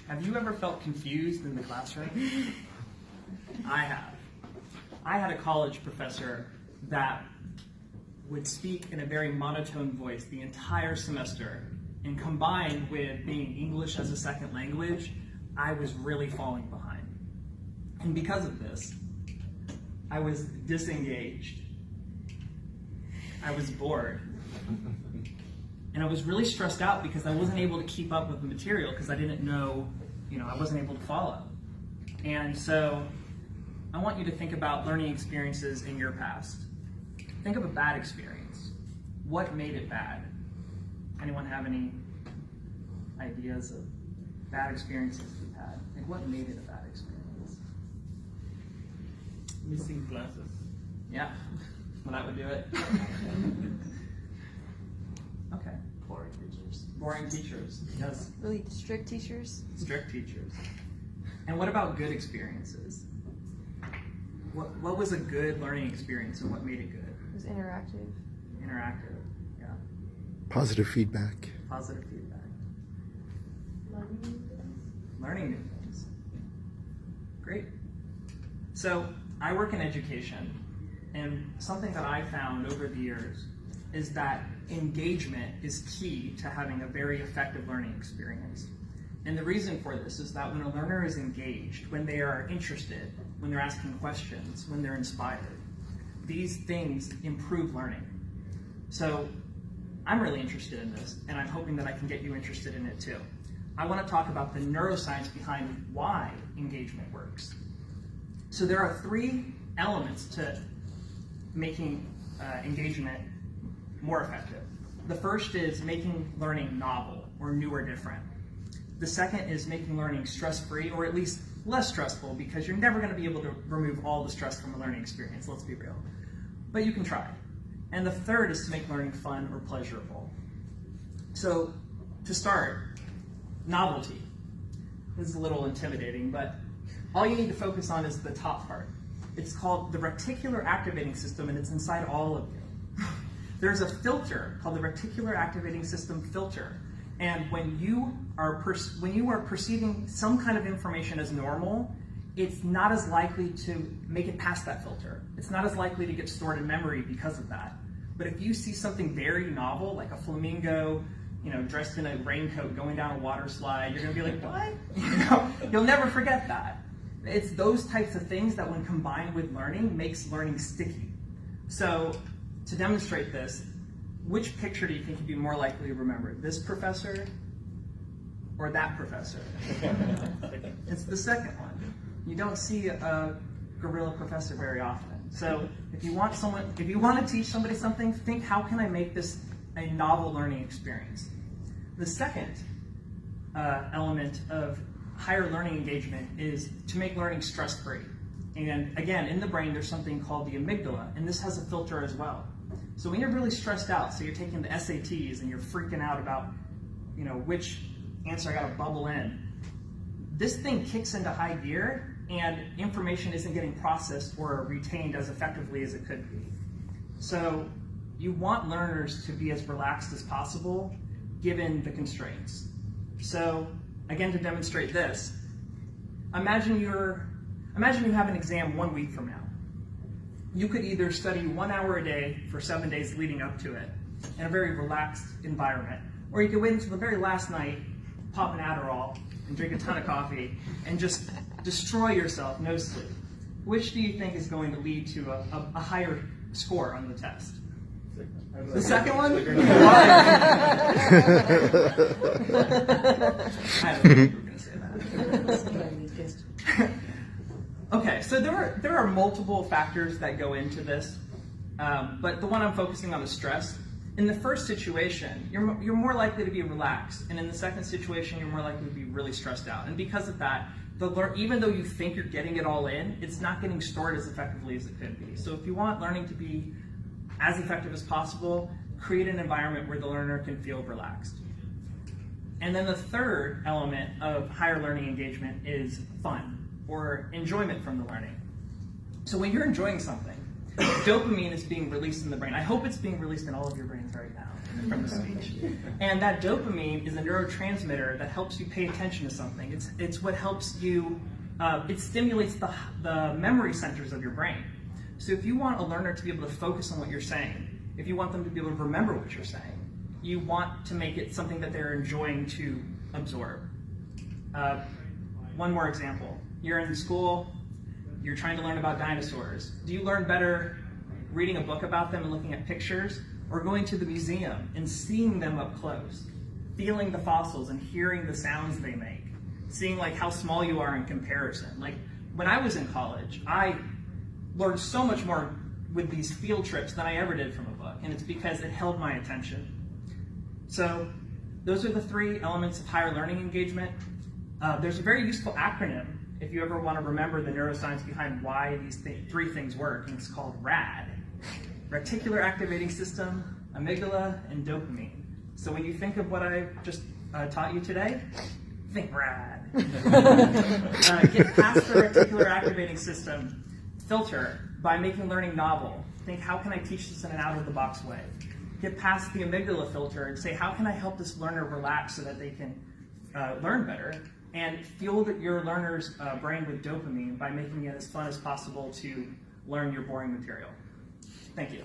Have you ever felt confused in the classroom? I have. I had a college professor that would speak in a very monotone voice the entire semester, and combined with being English as a second language, I was really falling behind. And because of this, I was disengaged. I was bored. And I was really stressed out because I wasn't able to keep up with the material because I didn't know, I wasn't able to follow. And so I want you to think about learning experiences in your past. Think of a bad experience. What made it bad? Anyone have any ideas of bad experiences you've had? Like, what made it a bad experience? Missing classes. Yeah, well, that would do it. Okay. Boring teachers. Boring teachers. Yes. Really strict teachers? Strict teachers. And what about good experiences? What was a good learning experience and what made it good? It was interactive. Interactive, yeah. Positive feedback. Positive feedback. Learning new things. Learning new things. Great. So I work in education, and something that I found over the years is that engagement is key to having a very effective learning experience. And the reason for this is that when a learner is engaged, when they are interested, when they're asking questions, when they're inspired, these things improve learning. So I'm really interested in this, and I'm hoping that I can get you interested in it too. I want to talk about the neuroscience behind why engagement works. So there are 3 elements to making engagement more effective. The first is making learning novel or new or different. The second is making learning stress-free, or at least less stressful, because you're never going to be able to remove all the stress from a learning experience, let's be real. But you can try. And the third is to make learning fun or pleasurable. So to start, novelty. This is a little intimidating, but all you need to focus on is the top part. It's called the reticular activating system, and it's inside all of you. There's a filter called the reticular activating system filter. And when you are perceiving some kind of information as normal, it's not as likely to make it past that filter. It's not as likely to get stored in memory because of that. But if you see something very novel, like a flamingo, dressed in a raincoat going down a water slide, you're gonna be like, what? You'll never forget that. It's those types of things that when combined with learning, makes learning sticky. So to demonstrate this, which picture do you think you'd be more likely to remember? This professor or that professor? It's the second one. You don't see a gorilla professor very often. So if you want to teach somebody something, think, how can I make this a novel learning experience? The second element of higher learning engagement is to make learning stress-free. And again, in the brain, there's something called the amygdala, and this has a filter as well. So when you're really stressed out, so you're taking the SATs and you're freaking out about, which answer I gotta bubble in, this thing kicks into high gear and information isn't getting processed or retained as effectively as it could be. So you want learners to be as relaxed as possible given the constraints. So again, to demonstrate this, imagine you have an exam 1 week from now. You could either study 1 hour a day for 7 days leading up to it in a very relaxed environment, or you could wait until the very last night, pop an Adderall, and drink a ton of coffee, and just destroy yourself, no sleep. Which do you think is going to lead to a higher score on the test? The second one? Why? I don't think you were going to say that. Okay, so there are multiple factors that go into this, but the one I'm focusing on is stress. In the first situation, you're more likely to be relaxed, and in the second situation, you're more likely to be really stressed out. And because of that, even though you think you're getting it all in, it's not getting stored as effectively as it could be. So if you want learning to be as effective as possible, create an environment where the learner can feel relaxed. And then the third element of higher learning engagement is fun, or enjoyment from the learning. So when you're enjoying something, Dopamine is being released in the brain. I hope it's being released in all of your brains right now from the speech. And that dopamine is a neurotransmitter that helps you pay attention to something. It's what helps you, it stimulates the memory centers of your brain. So if you want a learner to be able to focus on what you're saying, if you want them to be able to remember what you're saying, you want to make it something that they're enjoying to absorb. One more example. You're in school, you're trying to learn about dinosaurs. Do you learn better reading a book about them and looking at pictures, or going to the museum and seeing them up close, feeling the fossils and hearing the sounds they make, seeing like how small you are in comparison? Like when I was in college, I learned so much more with these field trips than I ever did from a book, and it's because it held my attention. So those are the 3 elements of higher learning engagement. There's a very useful acronym if you ever want to remember the neuroscience behind why these 3 things work, and it's called RAD. Reticular activating system, amygdala, and dopamine. So when you think of what I just taught you today, think RAD. Get past the reticular activating system filter by making learning novel. Think, how can I teach this in an out-of-the-box way? Get past the amygdala filter and say, how can I help this learner relax so that they can learn better? And fuel your learner's brain with dopamine by making it as fun as possible to learn your boring material. Thank you.